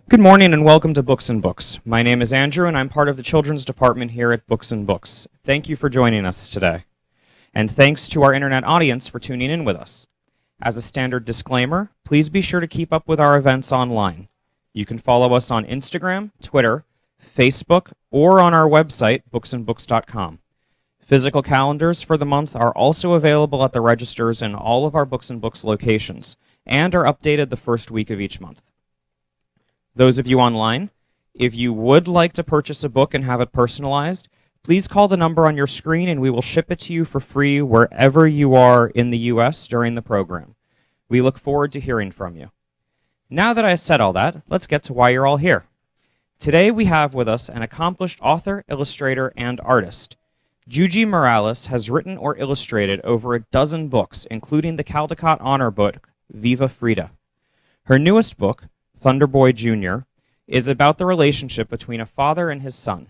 Good morning and welcome to Books and Books. My name is Andrew and I'm part of the children's department here at Books and Books. Thank you for joining us today. And thanks to our internet audience for tuning in with us. As a standard disclaimer, please be sure to keep up with our events online. You can follow us on Instagram, Twitter, Facebook, or on our website, booksandbooks.com. Physical calendars for the month are also available at the registers in all of our Books and Books locations and are updated the first week of each month. Those of you online, if you would like to purchase a book and have it personalized, please call the number on your screen and we will ship it to you for free wherever you are in the U.S. during the program. We look forward to hearing from you. Now that I said all that, let's get to why you're all here. Today we have with us an accomplished author, illustrator, and artist. Yuyi Morales has written or illustrated over a dozen books, including the Caldecott Honor book, Viva Frida. Her newest book, Thunderboy Jr., is about the relationship between a father and his son.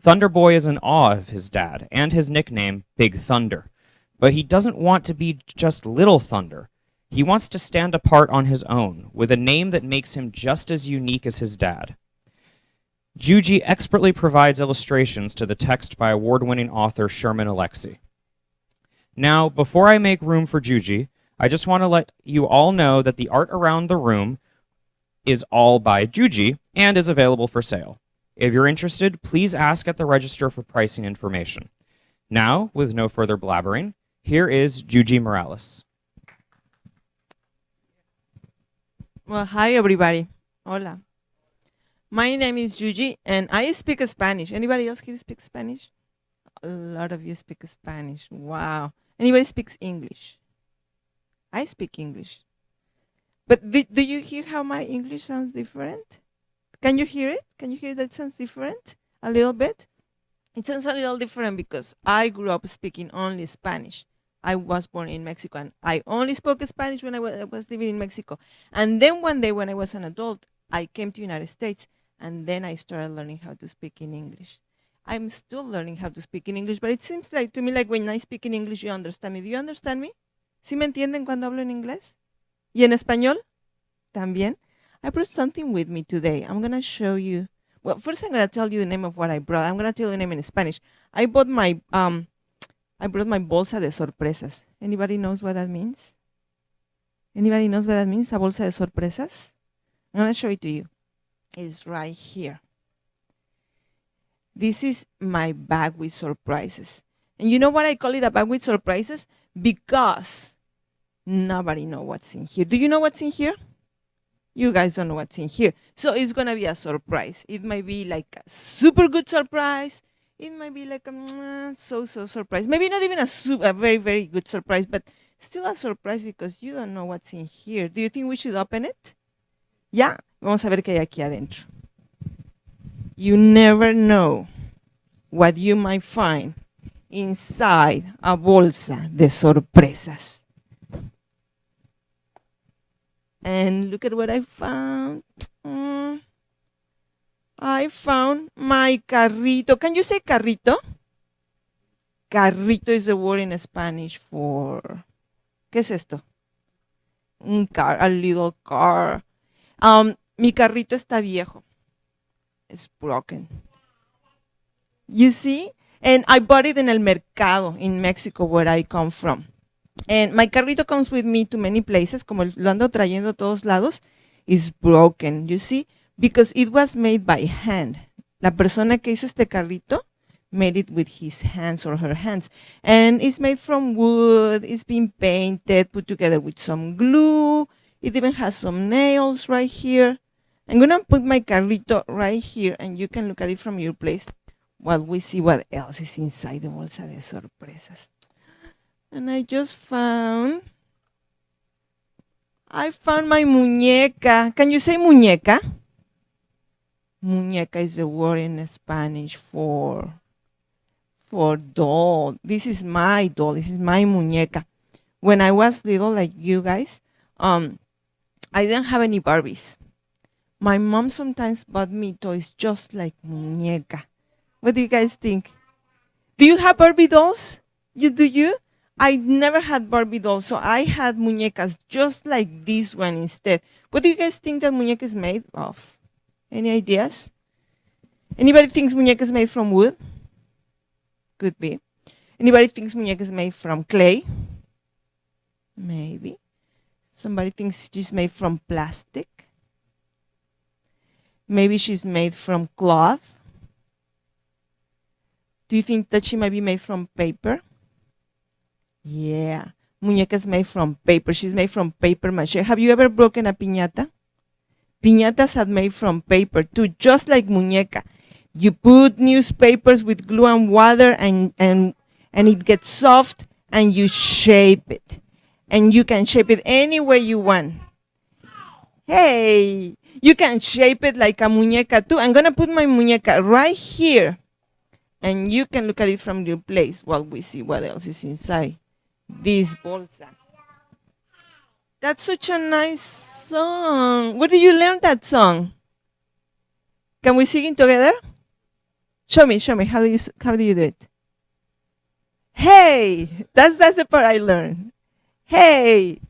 Thunderboy is in awe of his dad and his nickname, Big Thunder, but he doesn't want to be just Little Thunder. He wants to stand apart on his own, with a name that makes him just as unique as his dad. Yuyi expertly provides illustrations to the text by award-winning author Sherman Alexie. Now, before I make room for Yuyi, I just want to let you all know that the art around the room is all by Yuyi and is available for sale. If you're interested, please ask at the register for pricing information. Now, with no further blabbering, here is Yuyi Morales. Well, hi everybody. Hola. My name is Yuyi and I speak Spanish. Anybody else here speak Spanish? A lot of you speak Spanish. Wow. Anybody speaks English? I speak English. But do you hear how my English sounds different? Can you hear it? Can you hear that sounds different? A little bit? It sounds a little different because I grew up speaking only Spanish. I was born in Mexico and I only spoke Spanish when I was living in Mexico. And then one day when I was an adult, I came to the United States and then I started learning how to speak in English. I'm still learning how to speak in English, but it seems like to me like when I speak in English, you understand me. Do you understand me? ¿Sí me entienden cuando hablo en inglés? ¿Y en español? También. I brought something with me today. I'm going to show you. Well, first I'm going to tell you the name of what I brought. I'm going to tell you the name in Spanish. I brought my bolsa de sorpresas. Anybody knows what that means? Anybody knows what that means? A bolsa de sorpresas? I'm going to show it to you. It's right here. This is my bag with surprises. And you know what I call it a bag with surprises? Because nobody knows what's in here. Do you know what's in here? You guys don't know what's in here. So it's going to be a surprise. It might be like a super good surprise. It might be like a so-so surprise. Maybe not even a very, very good surprise, but still a surprise because you don't know what's in here. Do you think we should open it? Yeah. Vamos a ver qué hay aquí adentro. You never know what you might find inside a bolsa de sorpresas. And look at what I found. I found my carrito. Can you say carrito? Carrito is a word in Spanish for... ¿Qué es esto? Un car, a little car. Mi carrito está viejo. It's broken. You see? And I bought it in el mercado in Mexico where I come from. And my carrito comes with me to many places, como lo ando trayendo a todos lados. It's broken, you see, because it was made by hand. La persona que hizo este carrito made it with his hands or her hands. And it's made from wood, it's been painted, put together with some glue. It even has some nails right here. I'm going to put my carrito right here and you can look at it from your place while we see what else is inside the bolsa de sorpresas. And I just found my muñeca. Can you say muñeca? Muñeca is the word in Spanish for doll. This is my doll. This is my muñeca. When I was little, like you guys, I didn't have any Barbies. My mom sometimes bought me toys just like muñeca. What do you guys think? Do you have Barbie dolls? Do you? I never had Barbie dolls, so I had muñecas just like this one instead. What do you guys think that muñeca is made of? Any ideas? Anybody thinks muñeca is made from wood? Could be. Anybody thinks muñeca is made from clay? Maybe. Somebody thinks she's made from plastic? Maybe she's made from cloth? Do you think that she might be made from paper? Yeah. Muñeca is made from paper. She's made from paper mache. Have you ever broken a piñata? Piñatas are made from paper too, just like muñeca. You put newspapers with glue and water and it gets soft and you shape it. And you can shape it any way you want. Hey, you can shape it like a muñeca too. I'm gonna put my muñeca right here. And you can look at it from your place while we see what else is inside this bolsa. That's such a nice song. Where did you learn that song? Can we sing it together? Show me. How do you do it? Hey, that's the part I learned. Hey.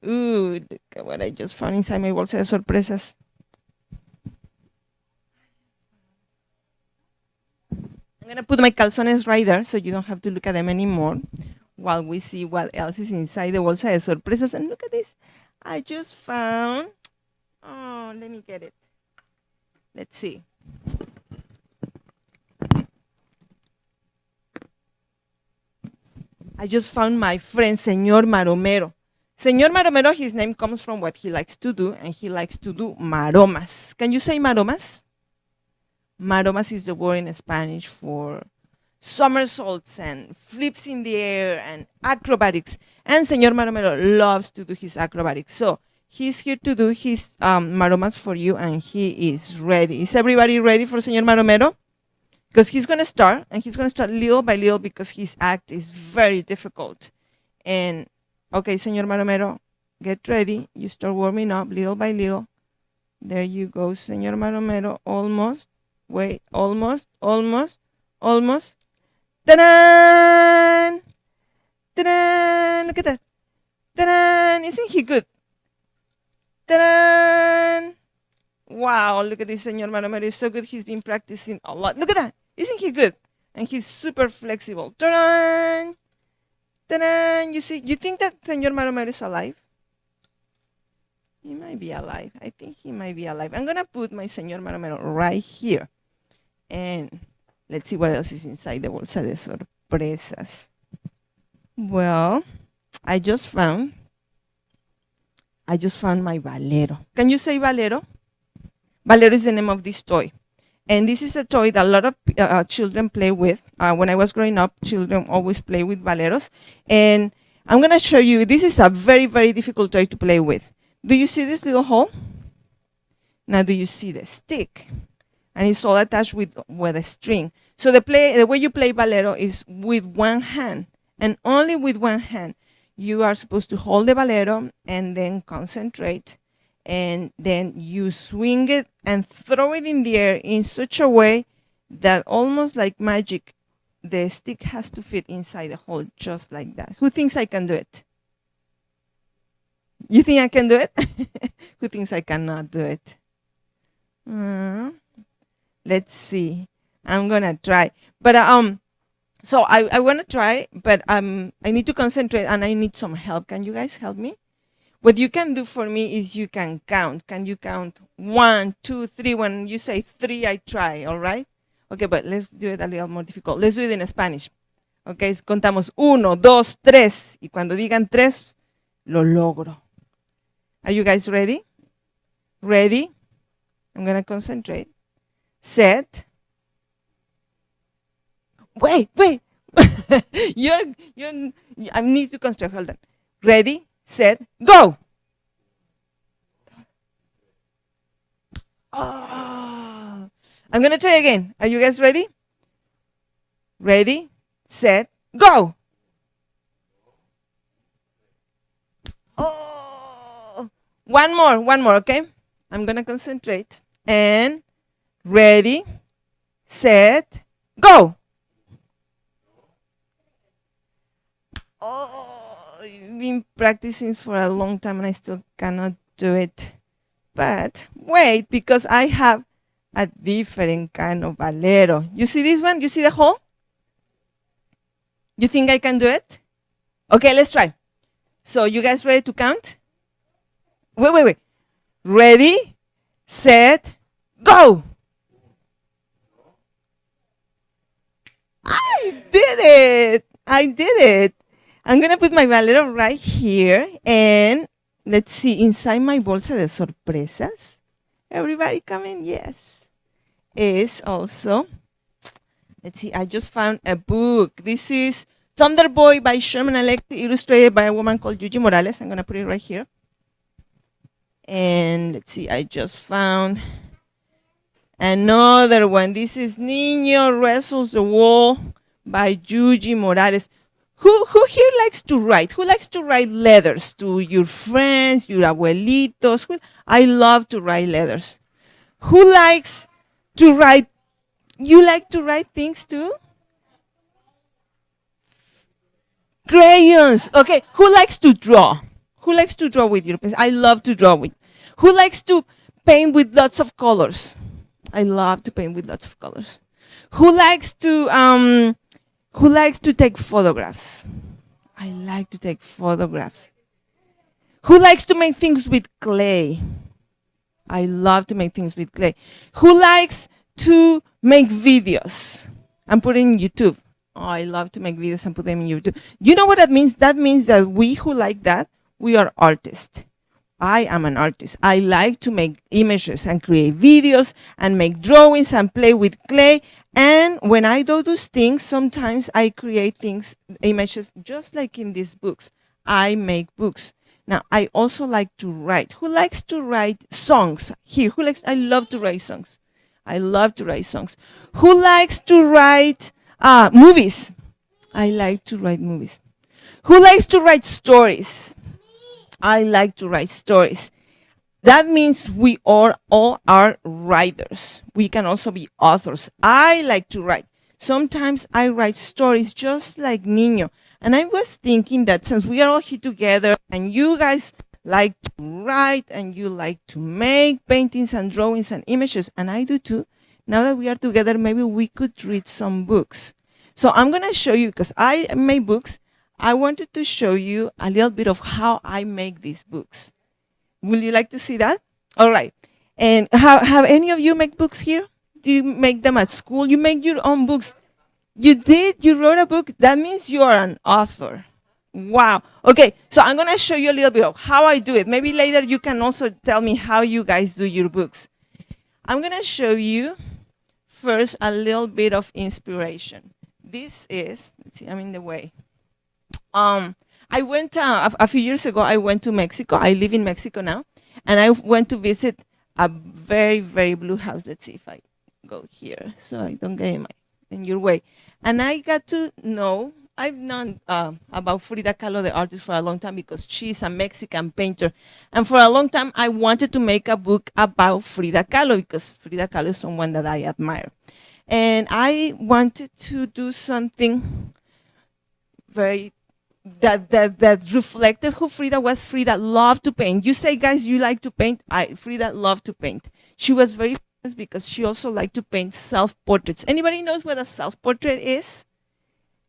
Ooh, look at what I just found inside my bolsa de sorpresas. I'm gonna put my calzones right there so you don't have to look at them anymore while we see what else is inside the bolsa de sorpresas. And look at this. I just found, oh, let me get it. Let's see. I just found my friend, Señor Maromero. Señor Maromero, his name comes from what he likes to do, and he likes to do maromas. Can you say maromas? Maromas is the word in Spanish for somersaults and flips in the air and acrobatics. And Señor Maromero loves to do his acrobatics. So he's here to do his maromas for you, and he is ready. Is everybody ready for Señor Maromero? Because he's going to start, and he's going to start little by little because his act is very difficult. And, okay, Señor Maromero, get ready. You start warming up little by little. There you go, Señor Maromero. Almost. Wait, almost. Ta-da! Ta-da! Look at that. Ta-da! Isn't he good? Ta-da! Wow, look at this, Señor Maromero. He's so good. He's been practicing a lot. Look at that. Isn't he good? And he's super flexible. Ta-da! Ta-da! You see, you think that Señor Maromero is alive? He might be alive. I think he might be alive. I'm going to put my Señor Maromero right here. And let's see what else is inside the bolsa de sorpresas. Well, I just found my Valero. Can you say Valero? Valero is the name of this toy. And this is a toy that a lot of children play with. When I was growing up, children always play with Valeros. And I'm going to show you, this is a very, very difficult toy to play with. Do you see this little hole? Now, do you see the stick? And it's all attached with a string. So the way you play Valero is with one hand. And only with one hand. You are supposed to hold the Valero and then concentrate. And then you swing it and throw it in the air in such a way that almost like magic, the stick has to fit inside the hole just like that. Who thinks I can do it? You think I can do it? Who thinks I cannot do it? Let's see. I'm gonna try. But so I wanna try, but I need to concentrate and I need some help. Can you guys help me? What you can do for me is you can count. Can you count 1, 2, 3? When you say 3, I try, all right? Okay, but let's do it a little more difficult. Let's do it in Spanish. Okay, contamos 1, 2, 3. Y cuando digan 3, lo logro. Are you guys ready? Ready? I'm going to concentrate. Set. Wait. I need to concentrate. Hold on. Ready, set, go. Oh. I'm going to try again. Are you guys ready? Ready, set, go. Oh. One more, okay? I'm going to concentrate. And ready, set, go. Oh, I've been practicing for a long time and I still cannot do it. But wait, because I have a different kind of valero. You see this one? You see the hole? You think I can do it? Okay, let's try. So you guys ready to count? Wait. Ready, set, go! I did it! I did it! I'm gonna put my valero right here and let's see, inside my bolsa de sorpresas. Everybody come in, yes. Is also, let's see, I just found a book. This is Thunder Boy by Sherman Alexie, illustrated by a woman called Yuyi Morales. I'm gonna put it right here. And let's see, I just found another one. This is Niño Wrestles the Wall by Yuyi Morales. Who here likes to write? Who likes to write letters to your friends, your abuelitos? I love to write letters. Who likes to write? You like to write things too? Crayons. Okay. Who likes to draw? Who likes to draw with your pencil? I love to draw with. Who likes to paint with lots of colors? I love to paint with lots of colors. Who likes to take photographs? I like to take photographs. Who likes to make things with clay? I love to make things with clay. Who likes to make videos and put it in YouTube? Oh, I love to make videos and put them in YouTube. You know what that means? That means that we who like that, we are artists. I am an artist. I like to make images and create videos and make drawings and play with clay. And when I do those things, sometimes I create things, images, just like in these books. I make books. Now, I also like to write. Who likes to write songs? Here, who likes? I love to write songs. I love to write songs. Who likes to write movies? I like to write movies. Who likes to write stories? I like to write stories. That means we all are writers. We can also be authors. I like to write. Sometimes I write stories just like Niño. And I was thinking that since we are all here together and you guys like to write and you like to make paintings and drawings and images, and I do too, now that we are together, maybe we could read some books. So I'm going to show you, because I make books, I wanted to show you a little bit of how I make these books. Will you like to see that? All right. And have any of you make books here? Do you make them at school? You make your own books. You did? You wrote a book? That means you are an author. Wow. Okay, so I'm going to show you a little bit of how I do it. Maybe later you can also tell me how you guys do your books. I'm going to show you first a little bit of inspiration. This is, let's see, I'm in the way. I went a few years ago. I went to Mexico. I live in Mexico now, and I went to visit a very, very blue house. Let's see if I go here so I don't get in your way. And I got to know. I've known about Frida Kahlo, the artist, for a long time because she's a Mexican painter, and for a long time I wanted to make a book about Frida Kahlo because Frida Kahlo is someone that I admire, and I wanted to do something very that reflected who Frida was. Frida loved to paint. You say, guys, you like to paint. Frida loved to paint. She was very famous because she also liked to paint self-portraits. Anybody knows what a self-portrait is?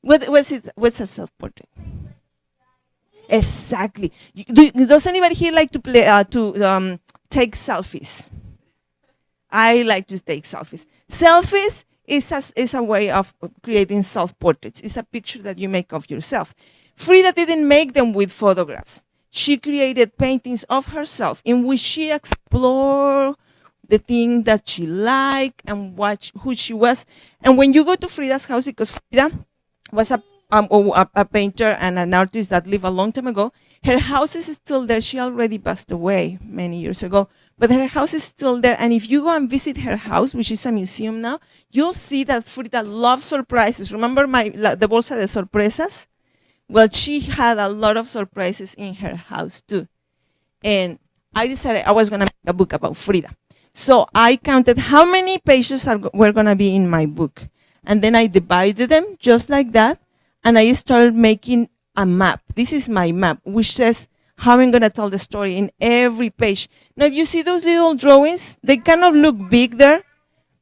What's a self-portrait? Exactly. Does anybody here like to play take selfies? I like to take selfies. Selfies is a way of creating self-portraits. It's a picture that you make of yourself. Frida didn't make them with photographs. She created paintings of herself in which she explored the thing that she liked and who she was. And when you go to Frida's house, because Frida was a painter and an artist that lived a long time ago, her house is still there. She already passed away many years ago, but her house is still there. And if you go and visit her house, which is a museum now, you'll see that Frida loves surprises. Remember the bolsa de sorpresas? Well, she had a lot of surprises in her house too. And I decided I was going to make a book about Frida. So I counted how many pages were going to be in my book. And then I divided them just like that. And I started making a map. This is my map, which says how I'm going to tell the story in every page. Now, you see those little drawings? They kind of look big there,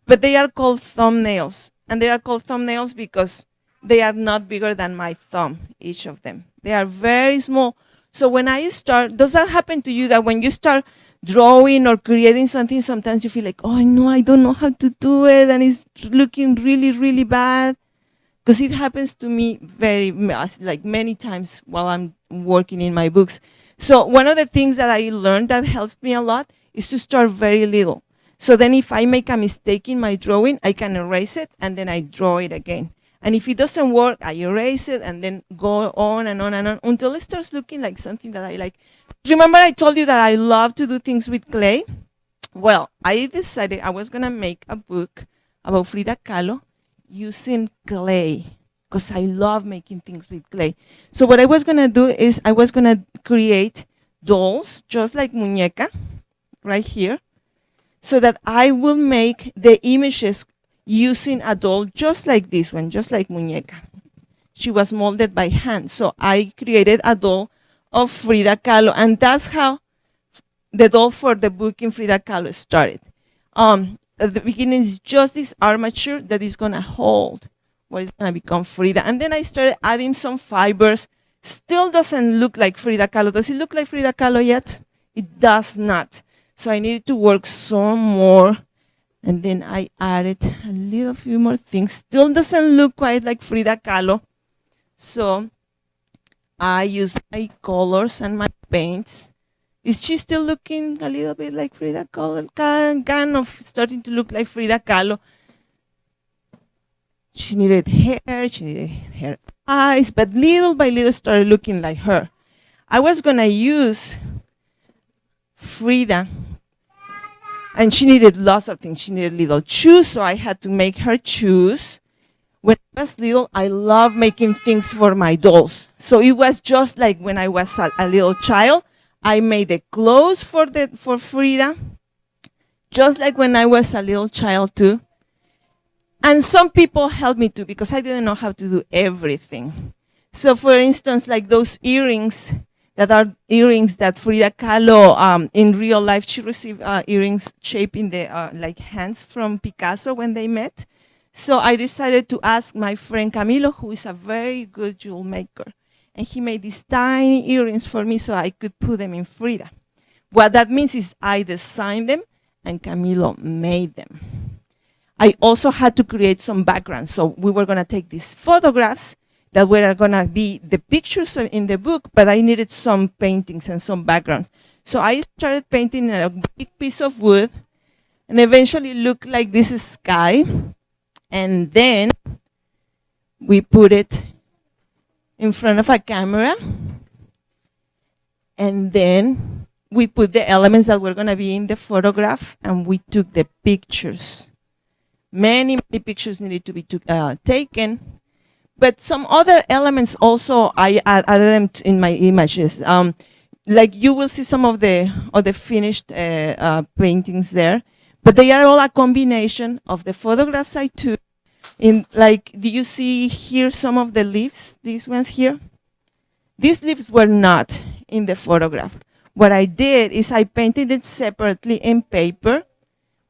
but they are called thumbnails. And they are called thumbnails because they are not bigger than my thumb, each of them. They are very small. So when I start, does that happen to you that when you start drawing or creating something, sometimes you feel like, oh, no, I don't know how to do it, and it's looking really, really bad? Because it happens to me very much, like many times while I'm working in my books. So one of the things that I learned that helps me a lot is to start very little. So then if I make a mistake in my drawing, I can erase it and then I draw it again. And if it doesn't work, I erase it and then go on and on and on until it starts looking like something that I like. Remember I told you that I love to do things with clay? Well, I decided I was gonna make a book about Frida Kahlo using clay, because I love making things with clay. So what I was gonna do is I was gonna create dolls, just like muñeca, right here, so that I will make the images using a doll just like this one, just like muñeca. She was molded by hand. So I created a doll of Frida Kahlo, and that's how the doll for the book in Frida Kahlo started. At the beginning is just this armature that is gonna hold what is gonna become Frida. And then I started adding some fibers. Still doesn't look like Frida Kahlo. Does it look like Frida Kahlo yet? It does not. So I needed to work some more. And then I added a little few more things. Still doesn't look quite like Frida Kahlo. So I use my colors and my paints. Is she still looking a little bit like Frida Kahlo? Kind of starting to look like Frida Kahlo. She needed hair, she needed her eyes, but little by little started looking like her. I was gonna use Frida, and she needed lots of things. She needed little shoes, so I had to make her shoes. When I was little, I loved making things for my dolls. So it was just like when I was a little child. I made the clothes for Frida, just like when I was a little child too. And some people helped me too, because I didn't know how to do everything. So for instance, like those earrings that are earrings that Frida Kahlo, in real life, she received earrings shaped in the like hands from Picasso when they met. So I decided to ask my friend Camilo, who is a very good jewel maker. And he made these tiny earrings for me so I could put them in Frida. What that means is I designed them and Camilo made them. I also had to create some backgrounds. So we were gonna take these photographs that were gonna be the pictures in the book, but I needed some paintings and some backgrounds. So I started painting a big piece of wood, and eventually looked like this sky. And then we put it in front of a camera, and then we put the elements that were gonna be in the photograph, and we took the pictures. Many pictures needed to be taken, but some other elements also I added them in my images. Like you will see some of the finished paintings there, but they are all a combination of the photographs I took. In like, do you see here some of the leaves? These ones here. These leaves were not in the photograph. What I did is I painted it separately in paper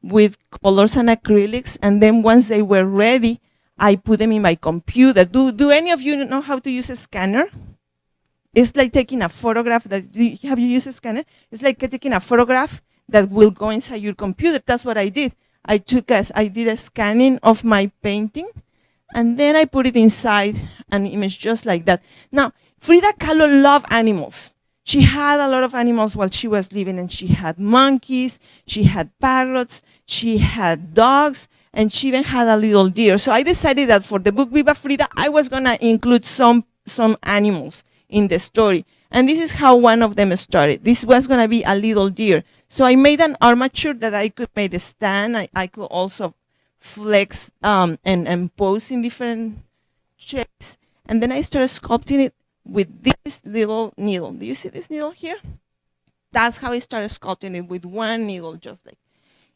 with colors and acrylics, and then once they were ready, I put them in my computer. Do any of you know how to use a scanner? It's like taking a photograph. Have you used a scanner? It's like taking a photograph that will go inside your computer. That's what I did. I did a scanning of my painting, and then I put it inside an image just like that. Now, Frida Kahlo loved animals. She had a lot of animals while she was living, and she had monkeys, she had parrots, she had dogs, and she even had a little deer. So I decided that for the book Viva Frida, I was gonna include some animals in the story. And this is how one of them started. This was gonna be a little deer. So I made an armature that I could make a stand. I could also flex and pose in different shapes. And then I started sculpting it with this little needle. Do you see this needle here? That's how I started sculpting it, with one needle, just like.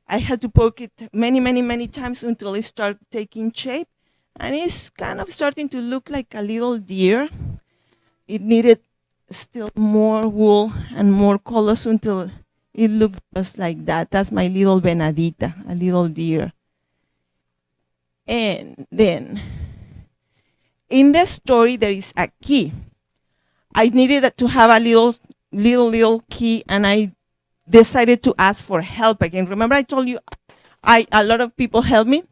I had to poke it many times until it started taking shape. And it's kind of starting to look like a little deer. it needed still more wool and more colors until it looked just like that. That's my little venadita, a little deer. And then in the story, there is a key. I needed to have a little key, and I decided to ask for help again. Remember I told you a lot of people helped me?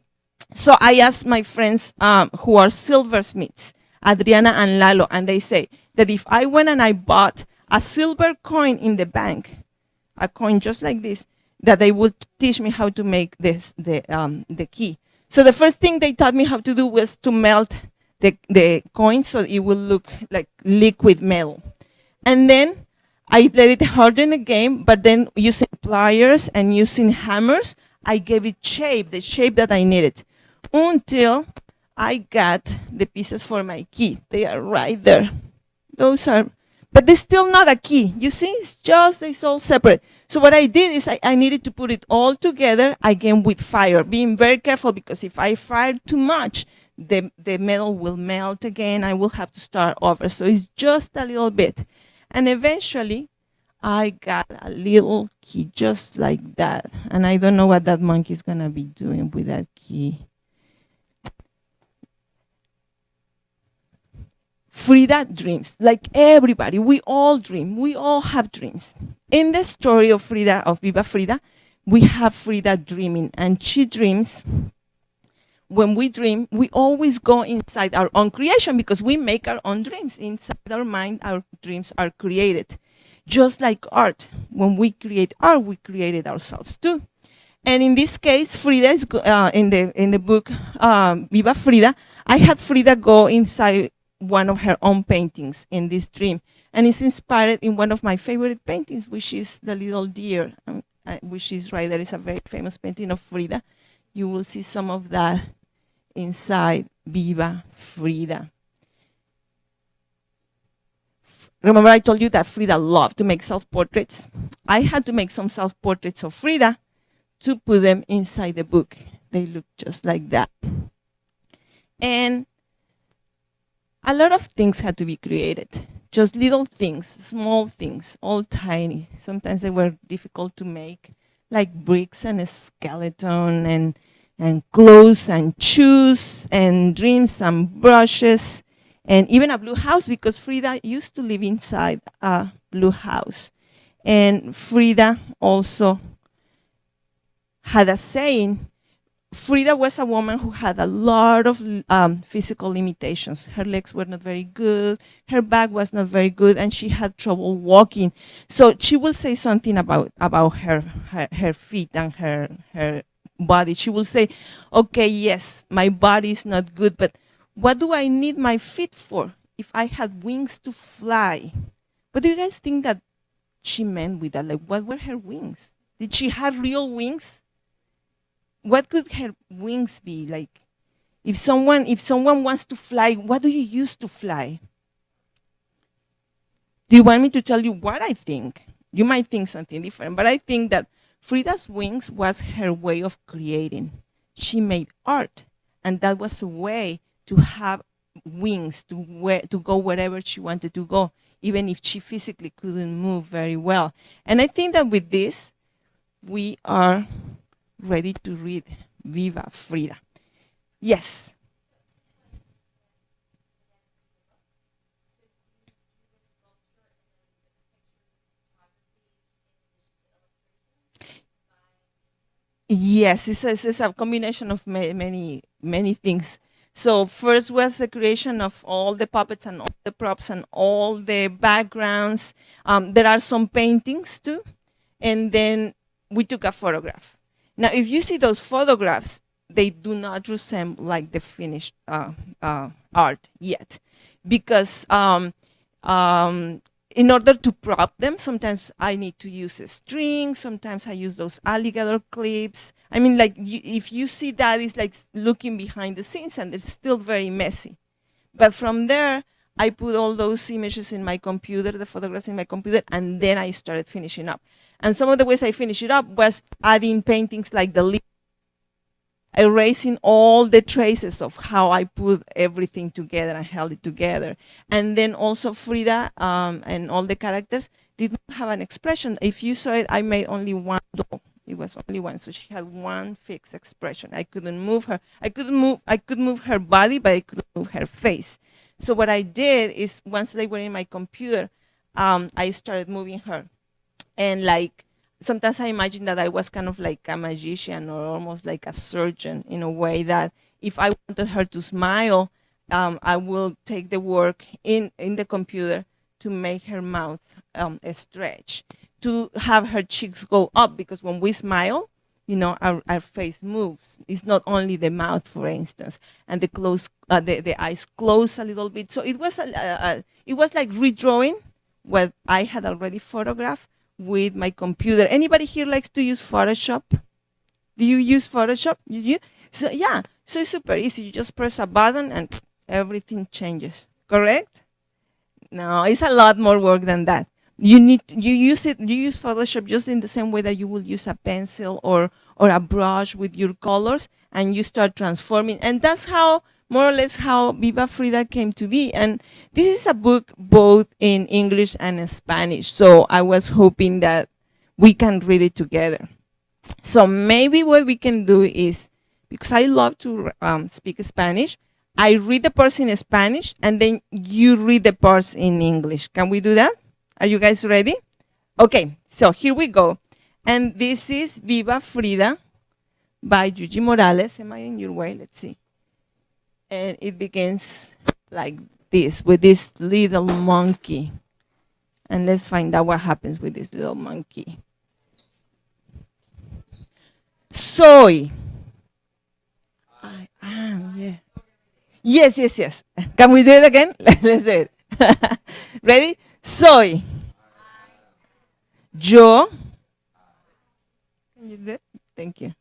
So I asked my friends who are silversmiths, Adriana and Lalo, and they say that if I went and I bought a silver coin in the bank, a coin just like this, that they would teach me how to make the key. So the first thing they taught me how to do was to melt the coin so it will look like liquid metal. And then I let it harden again, but then using pliers and using hammers, I gave it shape, the shape that I needed, until I got the pieces for my key. They are right there. Those are, but they're still not a key. You see, it's all separate. So what I did is I needed to put it all together again with fire, being very careful, because if I fire too much, the metal will melt again. I will have to start over. So it's just a little bit. And eventually, I got a little key just like that. And I don't know what that monkey is going to be doing with that key. Frida dreams, like everybody. We all dream. We all have dreams. In the story of Frida, of Viva Frida, we have Frida dreaming, and she dreams. When we dream, we always go inside our own creation, because we make our own dreams. Inside our mind, our dreams are created. Just like art. When we create art, we created ourselves too. And in this case, Frida is in the book Viva Frida. I had Frida go inside one of her own paintings in this dream, and it's inspired in one of my favorite paintings, which is the little deer, which is right there. It's a very famous painting of Frida. You will see some of that inside Viva Frida. Remember I told you that Frida loved to make self-portraits? I had to make some self-portraits of Frida to put them inside the book. They look just like that. And a lot of things had to be created. Just little things, small things, all tiny. Sometimes they were difficult to make, like bricks and a skeleton and clothes and shoes and dreams and brushes, and even a blue house, because Frida used to live inside a blue house. And Frida also had a saying. Frida was a woman who had a lot of physical limitations. Her legs were not very good, her back was not very good, and she had trouble walking. So she will say something about her feet and her body. She will say, okay, yes, my body is not good, but what do I need my feet for if I had wings to fly? What do you guys think that she meant with that? Like, what were her wings? Did she have real wings? What could her wings be like? If someone wants to fly, what do you use to fly? Do you want me to tell you what I think? You might think something different, but I think that Frida's wings was her way of creating. She made art, and that was a way to have wings to go wherever she wanted to go, even if she physically couldn't move very well. And I think that with this, we are ready to read Viva Frida. Yes. Yes, it's a combination of many things. So first was the creation of all the puppets and all the props and all the backgrounds. There are some paintings too, and then we took a photograph. Now, if you see those photographs, they do not resemble like the finished art yet, because in order to prop them, sometimes I need to use a string. Sometimes I use those alligator clips. I mean, like if you see that, it's like looking behind the scenes, and it's still very messy. But from there, I put all those images in my computer, the photographs in my computer, and then I started finishing up. And some of the ways I finished it up was adding paintings like the leaf erasing all the traces of how I put everything together and held it together. And then also Frida and all the characters did not have an expression. If you saw it, I made only one doll. It was only one, so she had one fixed expression. I couldn't move her. I could move her body, but I couldn't move her face. So what I did is, once they were in my computer, I started moving her, and like sometimes I imagine that I was kind of like a magician or almost like a surgeon, in a way that if I wanted her to smile, I will take the work in the computer to make her mouth stretch, to have her cheeks go up, because when we smile, you know, our face moves. It's not only the mouth, for instance, and the eyes close a little bit. So it was it was like redrawing what I had already photographed with my computer. Anybody here likes to use Photoshop? Do you use Photoshop? You? So yeah, so it's super easy. You just press a button and everything changes. Correct? No, it's a lot more work than that. You use Photoshop just in the same way that you would use a pencil or a brush with your colors, and you start transforming. And that's how, more or less, how Viva Frida came to be. And this is a book both in English and in Spanish, so I was hoping that we can read it together. So maybe what we can do is, because I love to speak Spanish, I read the parts in Spanish and then you read the parts in English. Can we do that? Are you guys ready? Okay, so here we go. And this is Viva Frida by Yuyi Morales. Am I in your way? Let's see. And it begins like this, with this little monkey. And let's find out what happens with this little monkey. Soy. I am, yeah. Yes, yes, yes. Can we do it again? Let's do it. Ready? Soy. Yo. Can you do it? Thank you.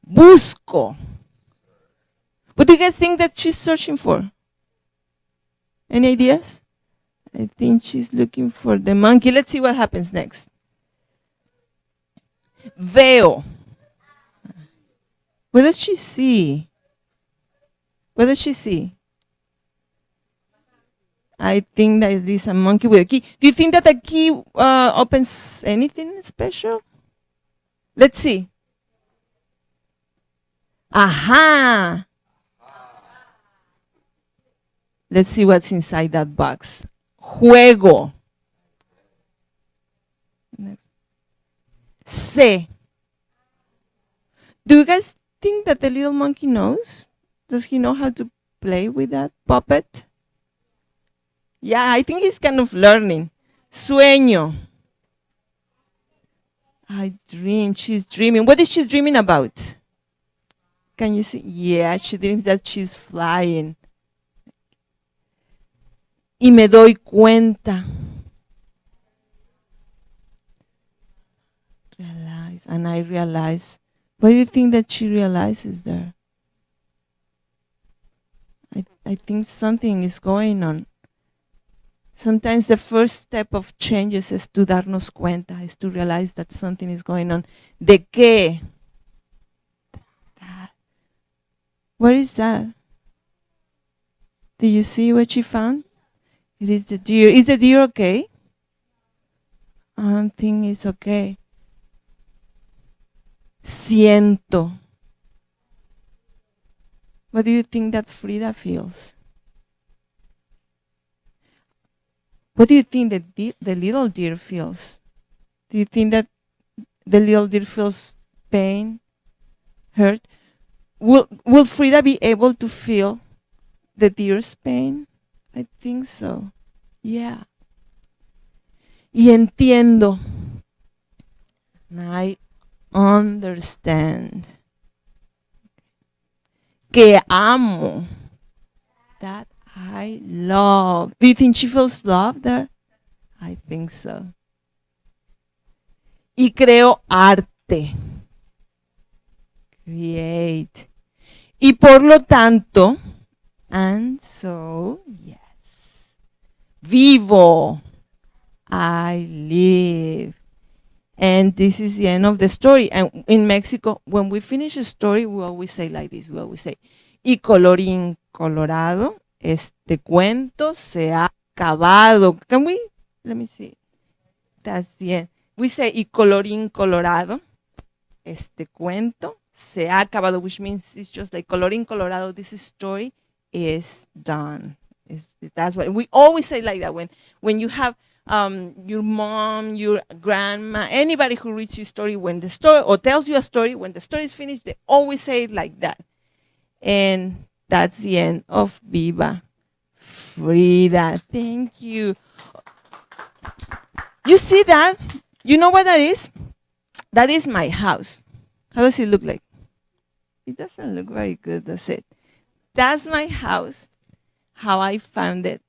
Busco. What do you guys think that she's searching for? Any ideas? I think she's looking for the monkey. Let's see what happens next. Veo. What does she see? What does she see? I think that this is a monkey with a key. Do you think that the key opens anything special? Let's see. Aha! Let's see what's inside that box. Juego. Next. Se. Do you guys think that the little monkey knows? Does he know how to play with that puppet? Yeah, I think he's kind of learning. Sueño. I dream. She's dreaming. What is she dreaming about? Can you see? Yeah, she dreams that she's flying. Y me doy cuenta. Realize. And I realize. What do you think that she realizes there? I think something is going on. Sometimes the first step of changes is to darnos cuenta, is to realize that something is going on. ¿De qué? Where is that? Do you see what she found? It is the deer. Is the deer okay? I think it's okay. Siento. What do you think that Frida feels? What do you think the little deer feels? Do you think that the little deer feels pain, hurt? Will Frida be able to feel the deer's pain? I think so. Yeah. Y entiendo. And I understand. Que amo. That I love. Do you think she feels love there? I think so. Y creo arte. Create. Y por lo tanto, and so, yes. Vivo. I live. And this is the end of the story. And in Mexico, when we finish a story, we always say like this. We always say, y colorín colorado, este cuento se ha acabado. Can we? Let me see. That's the end. We say, y colorín colorado, este cuento se ha acabado, which means it's just like colorín colorado, this story is done. That's what we always say like that when you have your mom, your grandma, anybody who reads your story, when the story or tells you a story, when the story is finished, they always say it like that. And that's the end of Viva Frida. Thank you. You see that? You know what that is? That is my house. How does it look like? It doesn't look very good, does it? That's my house, how I found it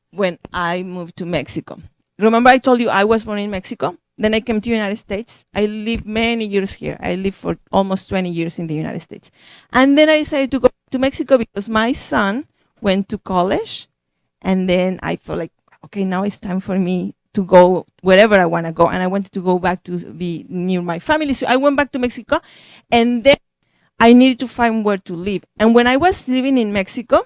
when I moved to Mexico. Remember I told you I was born in Mexico? Then I came to the United States. I lived many years here. I lived for almost 20 years in the United States. And then I decided to go to Mexico because my son went to college. And then I thought like, okay, now it's time for me to go wherever I want to go. And I wanted to go back to be near my family. So I went back to Mexico, and then I needed to find where to live. And when I was living in Mexico,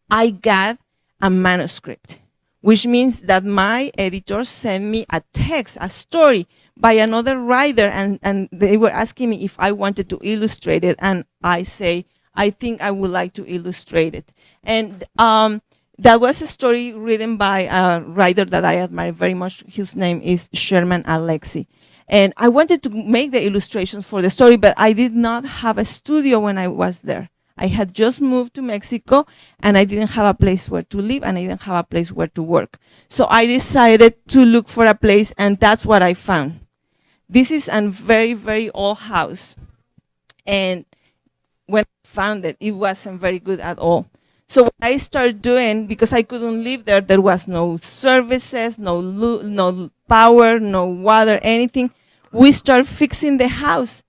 I got a manuscript, which means that my editor sent me a text, a story by another writer, and they were asking me if I wanted to illustrate it. And I say, I think I would like to illustrate it. And that was a story written by a writer that I admire very much. His name is Sherman Alexie. And I wanted to make the illustrations for the story, but I did not have a studio when I was there. I had just moved to Mexico, and I didn't have a place where to live, and I didn't have a place where to work. So I decided to look for a place, and that's what I found. This is a very, very old house. And when I found it, it wasn't very good at all. So what I started doing, because I couldn't live there, there was no services, no power, no water, anything. We started fixing the house.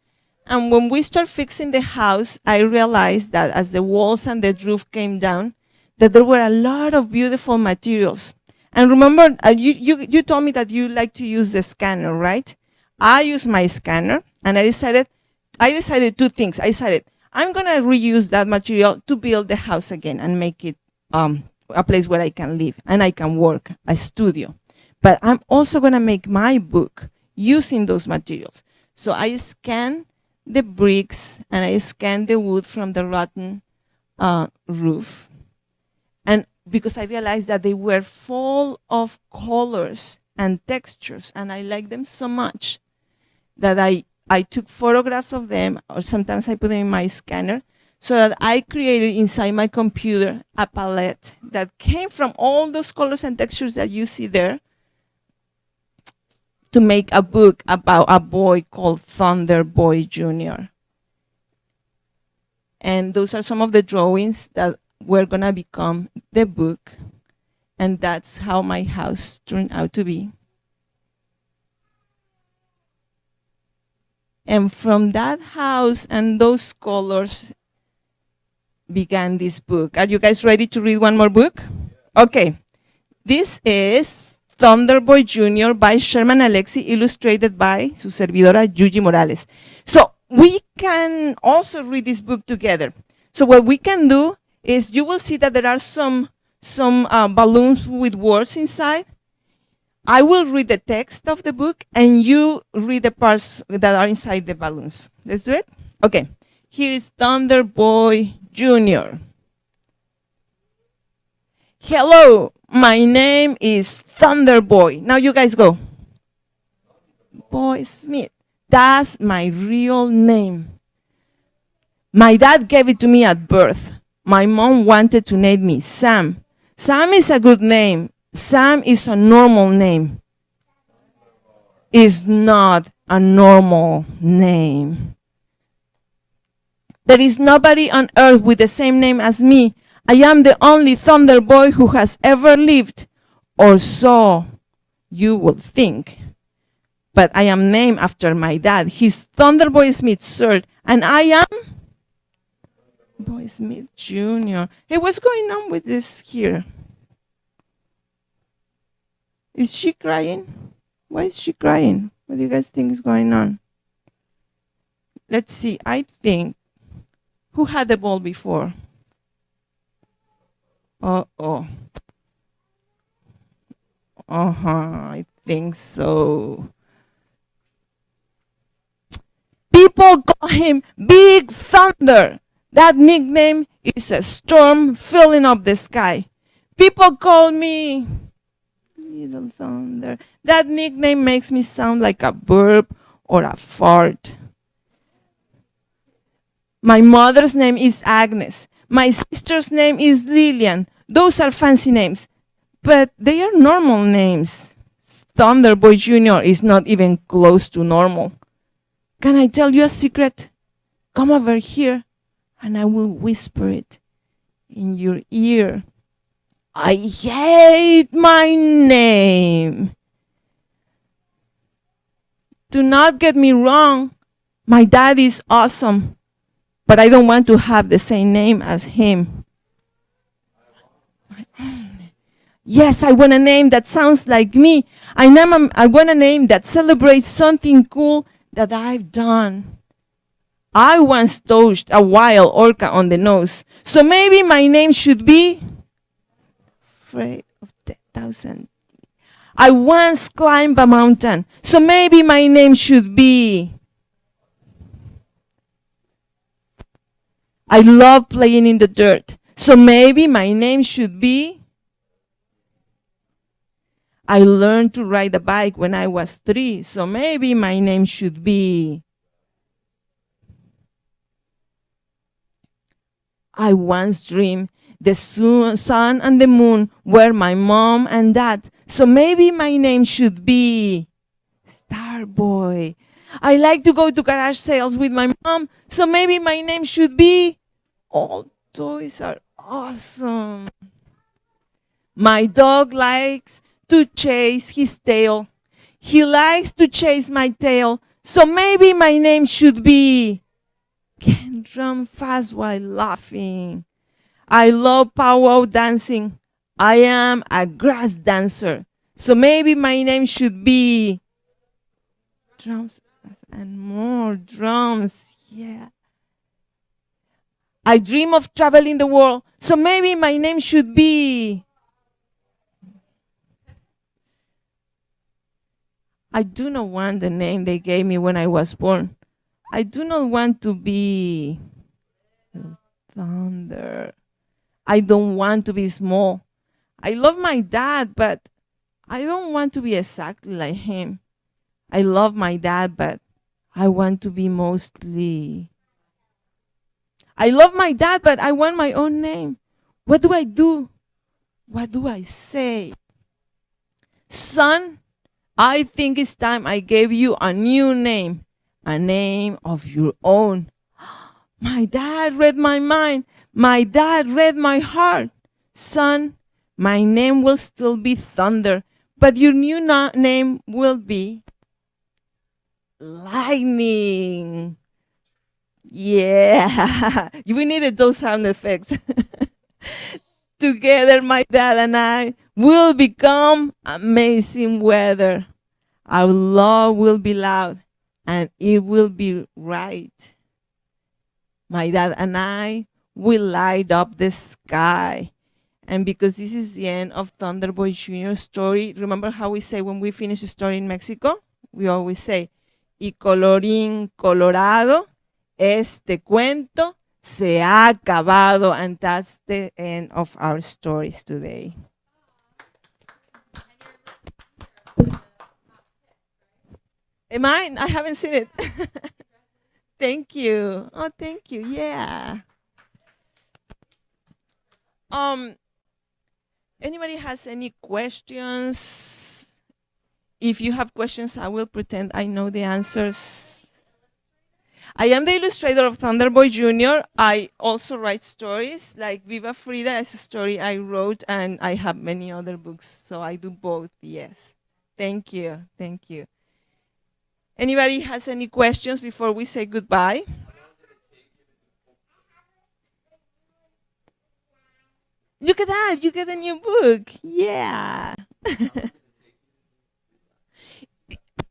And when we started fixing the house, I realized that as the walls and the roof came down, that there were a lot of beautiful materials. And remember, you told me that you like to use the scanner, right? I use my scanner, and I decided two things. I decided, I'm going to reuse that material to build the house again and make it a place where I can live and I can work, a studio. But I'm also going to make my book using those materials. So I scanned the bricks and I scanned the wood from the rotten roof. And because I realized that they were full of colors and textures, and I like them so much that I took photographs of them, or sometimes I put them in my scanner, so that I created inside my computer a palette that came from all those colors and textures that you see there to make a book about a boy called Thunder Boy Jr. And those are some of the drawings that were going to become the book. And that's how my house turned out to be. And from that house and those colors began this book. Are you guys ready to read one more book? Okay. This is Thunder Boy Jr. by Sherman Alexie, illustrated by su servidora Yuyi Morales. So we can also read this book together. So what we can do is, you will see that there are some balloons with words inside. I will read the text of the book, and you read the parts that are inside the balloons. Let's do it? Okay. Here is Thunder Boy Jr. Hello, my name is Thunder Boy. Now you guys go. Boy Smith. That's my real name. My dad gave it to me at birth. My mom wanted to name me Sam. Sam is a good name. Sam is a normal name. Is not a normal name. There is nobody on earth with the same name as me. I am the only Thunder Boy who has ever lived, or so you will think. But I am named after my dad. He's Thunder Boy Smith, sir, and I am Boy Smith Jr. Hey, what's going on with this here? Is she crying? Why is she crying? What do you guys think is going on? Let's see. I think, who had the ball before? Uh-oh. I think so. People call him Big Thunder. That nickname is a storm filling up the sky. People call me Little Thunder. That nickname makes me sound like a burp or a fart. My mother's name is Agnes. My sister's name is Lillian. Those are fancy names, but they are normal names. Thunderboy Jr. is not even close to normal. Can I tell you a secret? Come over here and I will whisper it in your ear. I hate my name. Do not get me wrong. My dad is awesome, but I don't want to have the same name as him. Yes, I want a name that sounds like me. I want a name that celebrates something cool that I've done. I once touched a wild orca on the nose, so maybe my name should be Afraid of 10,000. I once climbed a mountain, so maybe my name should be I love playing in the dirt, so maybe my name should be I learned to ride a bike when I was 3, so maybe my name should be I once dreamed the sun and the moon were my mom and dad, so maybe my name should be Starboy. I like to go to garage sales with my mom, so maybe my name should be All toys are awesome. My dog likes to chase his tail. He likes to chase my tail, so maybe my name should be Can Run Fast While Laughing. I love powwow dancing. I am a grass dancer, so maybe my name should be Drums and More Drums. Yeah. I dream of traveling the world, so maybe my name should be I do not want the name they gave me when I was born. I do not want to be Thunder. I don't want to be small. I love my dad, but I don't want to be exactly like him. I love my dad, but I want to be mostly. I love my dad, but I want my own name. What do I do? What do I say? Son, I think it's time I gave you a new name, a name of your own. My dad read my mind. My dad read my heart. Son, my name will still be Thunder, but your new name will be Lightning. Yeah, we needed those sound effects. Together, my dad and I will become amazing weather. Our love will be loud and it will be right. My dad and I will light up the sky. And because this is the end of Thunderboy Jr.'s story, remember how we say when we finish a story in Mexico? We always say, y colorín colorado, este cuento se ha acabado. And that's the end of our stories today. Am I? I haven't seen it. Thank you. Oh, thank you. Yeah. Anybody has any questions? If you have questions, I will pretend I know the answers. I am the illustrator of Thunderboy Jr. I also write stories, like Viva Frida is a story I wrote, and I have many other books, so I do both, yes. Thank you, thank you. Anybody has any questions before we say goodbye? Look at that, you get a new book. Yeah.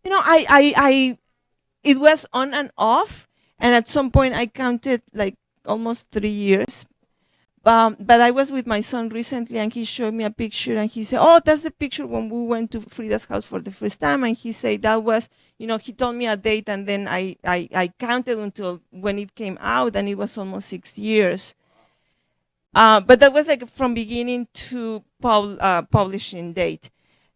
It was on and off, and at some point I counted like almost 3 years. But I was with my son recently, and he showed me a picture, and he said, "Oh, that's the picture when we went to Frida's house for the first time." And he said that was, he told me a date, and then I counted until when it came out, and it was almost 6 years. But that was like from beginning to publishing date.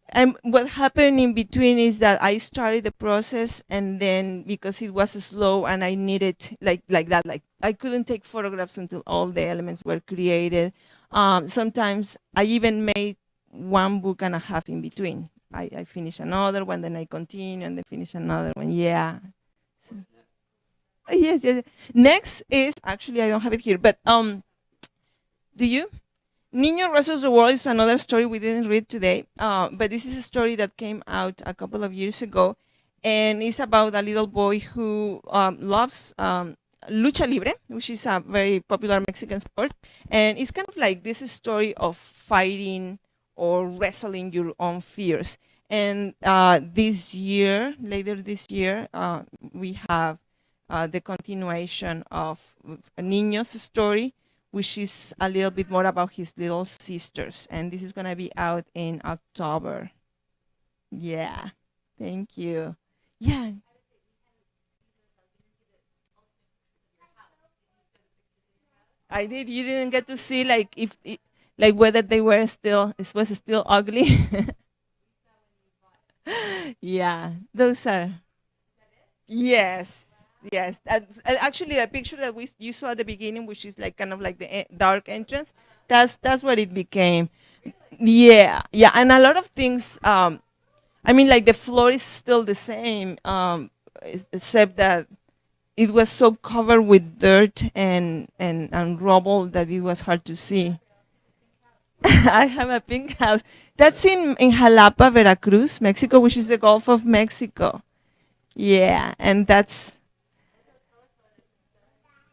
And what happened in between is that I started the process, and then because it was slow and I needed like that, like I couldn't take photographs until all the elements were created. Sometimes I even made one book and a half in between. I finished another one, then I continue, and then finish another one. Yeah. So, yes, yes. Next is actually I don't have it here, but do you? Niño versus the World is another story we didn't read today, but this is a story that came out a couple of years ago, and it's about a little boy who loves lucha libre, which is a very popular Mexican sport, and it's kind of like this story of fighting or wrestling your own fears. And later this year, we have the continuation of Niño's story, which is a little bit more about his little sisters. And this is going to be out in October. Yeah. Thank you. Yeah. I did. You didn't get to see like like whether they were still, it was still ugly. Yeah. Those are. Yes. Yes. Actually, a picture that you saw at the beginning, which is like kind of like the dark entrance, that's what it became. Yeah. Yeah. And a lot of things. I mean, like the floor is still the same, except that it was so covered with dirt and rubble that it was hard to see. I have a pink house. That's in Jalapa, Veracruz, Mexico, which is the Gulf of Mexico. Yeah, and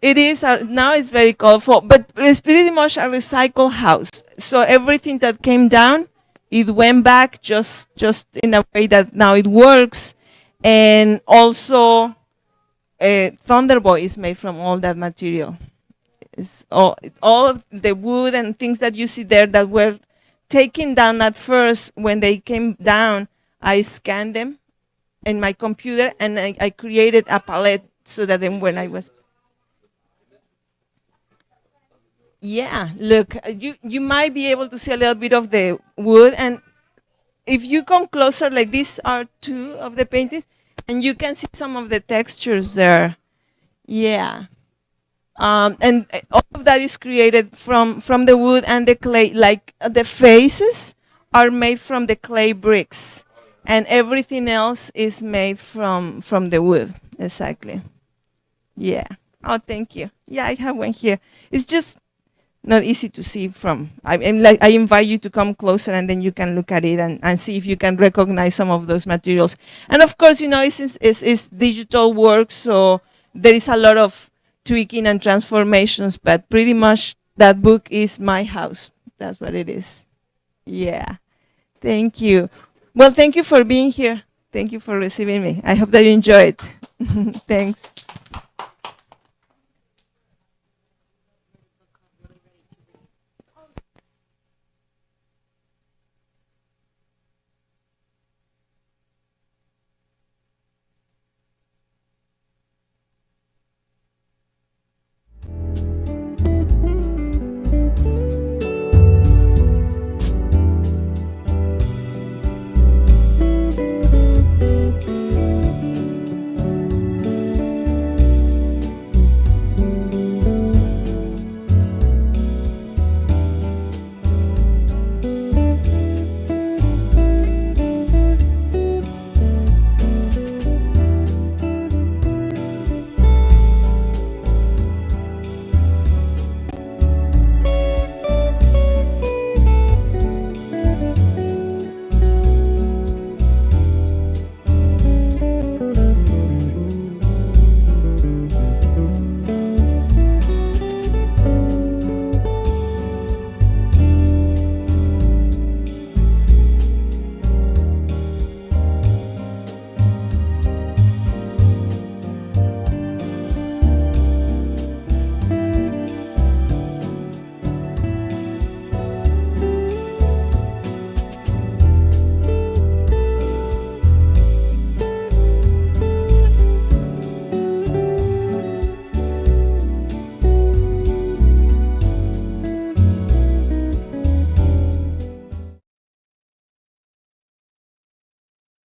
it is now it's very colorful, but it's pretty much a recycle house. So everything that came down, it went back just in a way that now it works, and also Thunderboy is made from all that material. It's all of the wood and things that you see there that were taken down at first. When they came down, I scanned them in my computer, and I created a palette so that then when I was. Yeah, look, you might be able to see a little bit of the wood, and if you come closer, like these are two of the paintings, and you can see some of the textures there. Yeah. And all of that is created from the wood and the clay. Like the faces are made from the clay bricks, and everything else is made from the wood. Exactly. Yeah. Oh, thank you. Yeah, I have one here. It's just not easy to see from. I invite you to come closer, and then you can look at it and see if you can recognize some of those materials. And of course, it's digital work, so there is a lot of tweaking and transformations, but pretty much that book is my house. That's what it is. Yeah. Thank you. Well, thank you for being here. Thank you for receiving me. I hope that you enjoyed. Thanks.